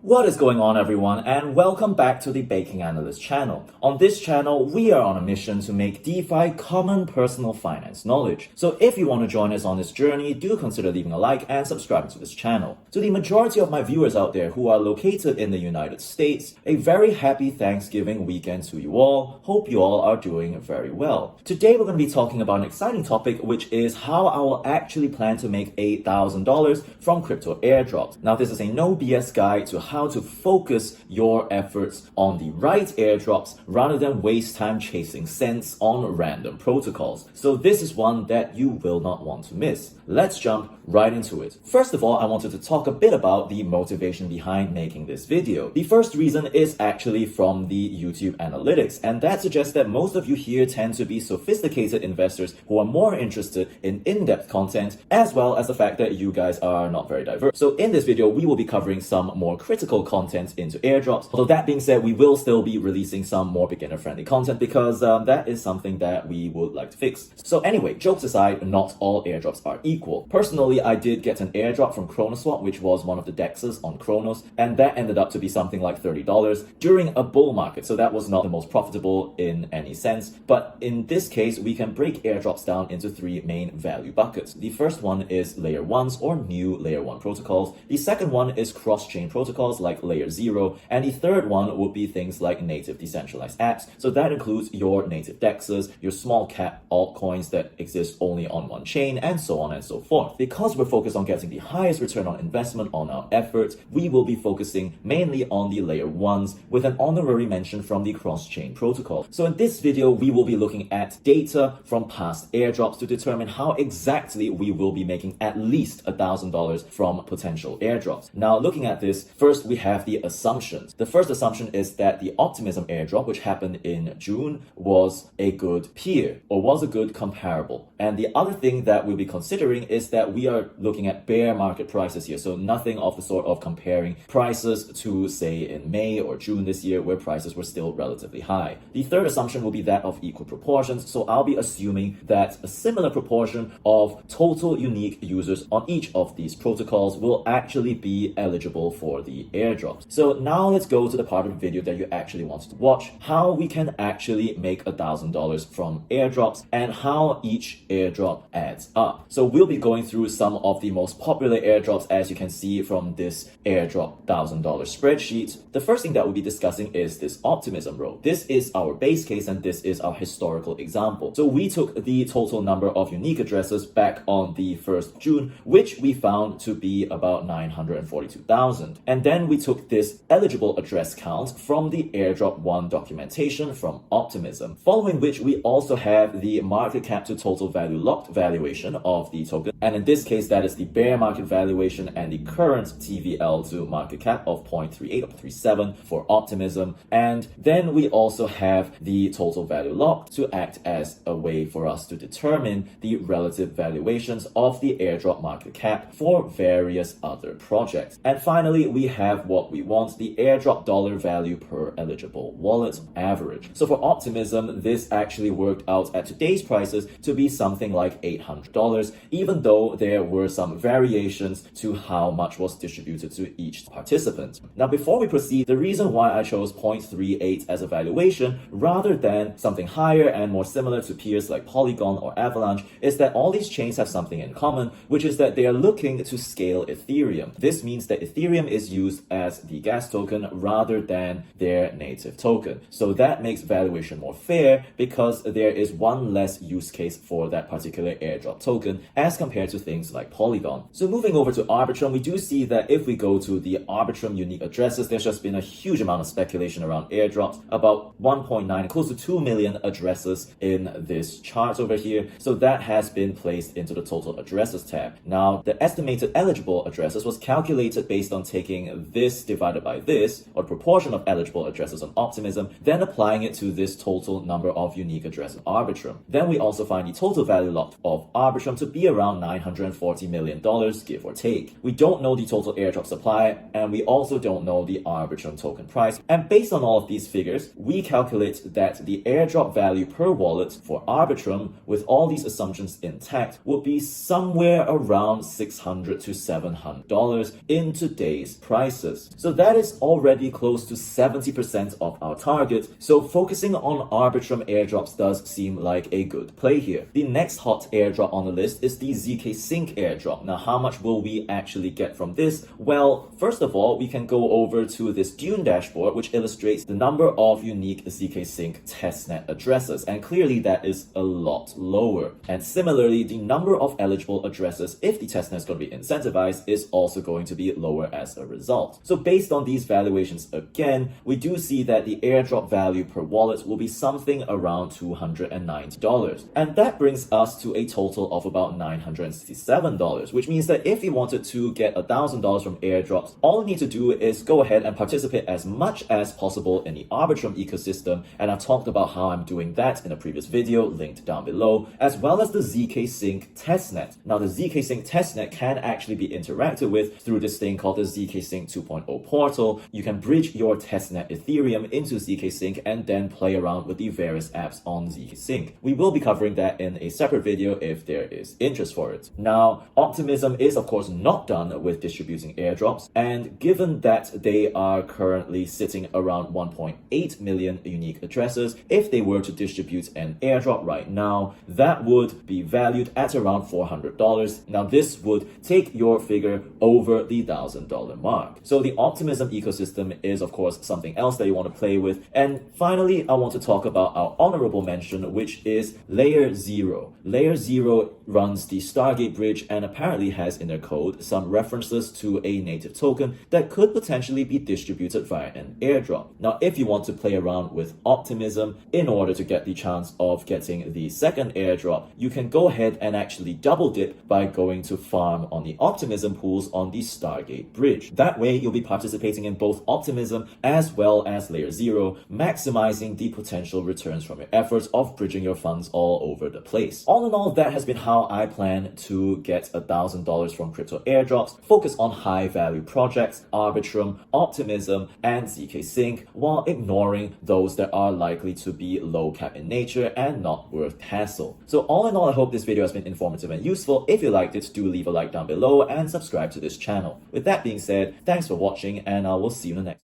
What is going on, everyone, and welcome back to the Baking Analyst channel. On this channel, we are on a mission to make DeFi common personal finance knowledge. So if you want to join us on this journey, do consider leaving a like and subscribing to this channel. To the majority of my viewers out there who are located in the United States, a very happy Thanksgiving weekend to you all. Hope you all are doing very well. Today we're going to be talking about an exciting topic, which is how I will actually plan to make $8,000 from Crypto Airdrops. Now, this is a no BS guide to how to focus your efforts on the right airdrops rather than waste time chasing cents on random protocols. So this is one that you will not want to miss. Let's jump right into it. First of all, I wanted to talk a bit about the motivation behind making this video. The first reason is actually from the YouTube analytics, and that suggests that most of you here tend to be sophisticated investors who are more interested in in-depth content, as well as the fact that you guys are not very diverse. So in this video, we will be covering some more critical content into airdrops. Although that being said, we will still be releasing some more beginner-friendly content because that is something that we would like to fix. So anyway, jokes aside, not all airdrops are equal. Personally, I did get an airdrop from Chronoswap, which was one of the dexes on Chronos, and that ended up to be something like $30 during a bull market. So that was not the most profitable in any sense. But in this case, we can break airdrops down into three main value buckets. The first one is layer 1s or new layer 1 protocols. The second one is cross-chain protocols like LayerZero, and the third one would be things like native decentralized apps. So that includes your native dexes, your small cap altcoins that exist only on one chain, and so on and so forth. Because we're focused on getting the highest return on investment on our efforts, we will be focusing mainly on the layer 1s with an honorary mention from the cross-chain protocol. So in this video, we will be looking at data from past airdrops to determine how exactly we will be making at least $1,000 from potential airdrops. Now, looking at this, first we have the assumptions. The first assumption is that the Optimism airdrop, which happened in June, was a good peer or was a good comparable. And the other thing that we'll be considering is that we are looking at bear market prices here. So nothing of the sort of comparing prices to, say, in May or June this year, where prices were still relatively high. The third assumption will be that of equal proportions. So I'll be assuming that a similar proportion of total unique users on each of these protocols will actually be eligible for the airdrops. So now let's go to the part of the video that you actually want to watch, how we can actually make $1,000 from airdrops and how each airdrop adds up. So we'll be going through some of the most popular airdrops, as you can see from this airdrop $1,000 spreadsheet. The first thing that we'll be discussing is this Optimism row. This is our base case and this is our historical example. So we took the total number of unique addresses back on the 1st of June, which we found to be about 942,000. And then we took this eligible address count from the airdrop 1 documentation from Optimism, following which we also have the market cap to total value locked valuation of the token. And in this case, that is the bear market valuation and the current TVL to market cap of 0.38 or 0.37 for Optimism. And then we also have the total value locked to act as a way for us to determine the relative valuations of the airdrop market cap for various other projects. And finally, we have what we want, the airdrop dollar value per eligible wallet average. So for Optimism, this actually worked out at today's prices to be something like $800, even though there were some variations to how much was distributed to each participant. Now, before we proceed, the reason why I chose 0.38 as a valuation rather than something higher and more similar to peers like Polygon or Avalanche is that all these chains have something in common, which is that they are looking to scale Ethereum. This means that Ethereum is used as the gas token rather than their native token. So that makes valuation more fair because there is one less use case for that particular airdrop token as compared to things like Polygon. So moving over to Arbitrum, we do see that if we go to the Arbitrum unique addresses, there's just been a huge amount of speculation around airdrops, about 1.9, close to 2 million addresses in this chart over here. So that has been placed into the total addresses tab. Now, the estimated eligible addresses was calculated based on taking this divided by this, or the proportion of eligible addresses on Optimism, then applying it to this total number of unique addresses on Arbitrum. Then we also find the total value locked of Arbitrum to be around $940 million, give or take. We don't know the total airdrop supply, and we also don't know the Arbitrum token price. And based on all of these figures, we calculate that the airdrop value per wallet for Arbitrum, with all these assumptions intact, would be somewhere around $600 to $700 in today's prices. So that is already close to 70% of our target. So focusing on Arbitrum airdrops does seem like a good play here. The next hot airdrop on the list is the zkSync airdrop. Now, how much will we actually get from this? Well, first of all, we can go over to this Dune dashboard, which illustrates the number of unique zkSync testnet addresses, and clearly that is a lot lower. And similarly, the number of eligible addresses, if the testnet is going to be incentivized, is also going to be lower as a result. So based on these valuations again, we do see that the airdrop value per wallet will be something around $290. And that brings us to a total of about $967, which means that if you wanted to get $1,000 from airdrops, all you need to do is go ahead and participate as much as possible in the Arbitrum ecosystem. And I talked about how I'm doing that in a previous video linked down below, as well as the zkSync testnet. Now, the zkSync testnet can actually be interacted with through this thing called the zkSync 2.0 portal. You can bridge your testnet Ethereum into zkSync and then play around with the various apps on zkSync. We will be covering that in a separate video if there is interest for it. Now, Optimism is of course not done with distributing airdrops, and given that they are currently sitting around 1.8 million unique addresses, if they were to distribute an airdrop right now, that would be valued at around $400. Now, this would take your figure over the $1,000 mark. So the Optimism ecosystem is of course something else that you want to play with. And finally, I want to talk about our honorable mention, which is LayerZero. LayerZero runs the Stargate bridge and apparently has in their code some references to a native token that could potentially be distributed via an airdrop. Now, if you want to play around with Optimism in order to get the chance of getting the second airdrop, you can go ahead and actually double dip by going to farm on the Optimism pools on the Stargate bridge. That way, you'll be participating in both Optimism as well as LayerZero, maximizing the potential returns from your efforts of bridging your funds all over the place. All in all, that has been how I plan to get $1,000 from crypto airdrops. Focus on high value projects, Arbitrum, Optimism, and zkSync, while ignoring those that are likely to be low cap in nature and not worth hassle. So all in all, I hope this video has been informative and useful. If you liked it, do leave a like down below and subscribe to this channel. With that being said, thanks for watching, and I will see you in the next